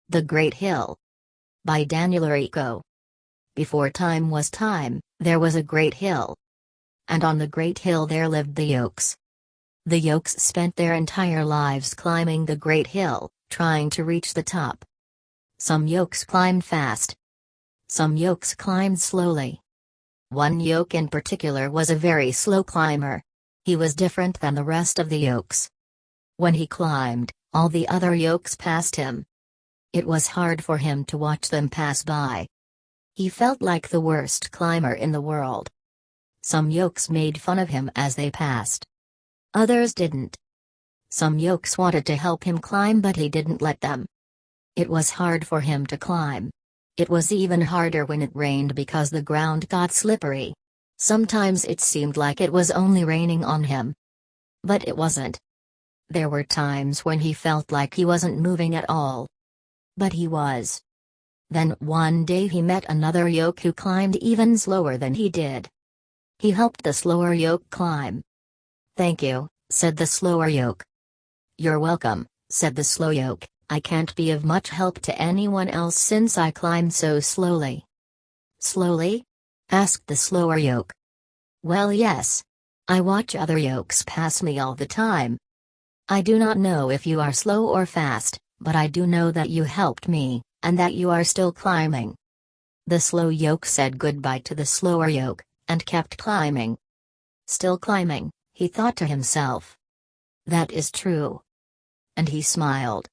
The Great Hill. By Daniel Errico. Before time was time, there was a great hill. And on the great hill there lived the Yolks. The Yolks spent their entire lives climbing the great hill, trying to reach the top. Some Yolks climbed fast. Some Yolks climbed slowly. One Yolk in particular was a very slow climber. He was different than the rest of the Yolks. When he climbed, all the other Yolks passed him. It was hard for him to watch them pass by. He felt like the worst climber in the world. Some Yolks made fun of him as they passed. Others didn't. Some Yolks wanted to help him climb, but he didn't let them. It was hard for him to climb. It was even harder when it rained because the ground got slippery. Sometimes it seemed like it was only raining on him. But it wasn't. There were times when he felt like he wasn't moving at all. But he was. Then one day he met another Yolk who climbed even slower than he did. He helped the slower Yolk climb. "Thank you," said the slower Yolk. "You're welcome," said the slow Yolk. "I can't be of much help to anyone else since I climbed so slowly." "Slowly?" asked the slower Yolk. "Well, yes. I watch other Yolks pass me all the time. I do not know if you are slow or fast, but I do know that you helped me, and that you are still climbing." The slow Yolk said goodbye to the slower Yolk, and kept climbing. Still climbing, he thought to himself. That is true. And he smiled.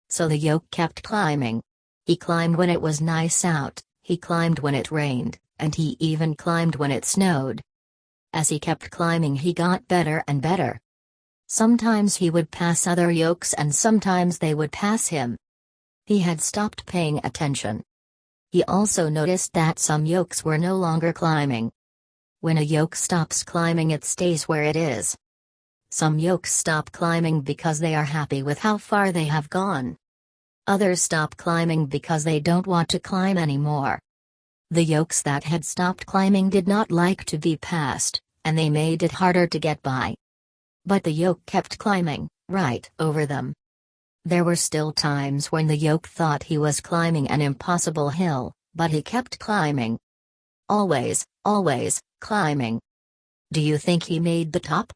So the Yolk kept climbing. He climbed when it was nice out, he climbed when it rained, and he even climbed when it snowed. As he kept climbing, he got better and better. Sometimes he would pass other Yolks and sometimes they would pass him. He had stopped paying attention. He also noticed that some Yolks were no longer climbing. When a Yolk stops climbing, it stays where it is. Some Yolks stop climbing because they are happy with how far they have gone. Others stop climbing because they don't want to climb anymore. The Yolks that had stopped climbing did not like to be passed, and they made it harder to get by. But the Yolk kept climbing, right over them. There were still times when the Yolk thought he was climbing an impossible hill, but he kept climbing. Always, always, climbing. Do you think he made the top?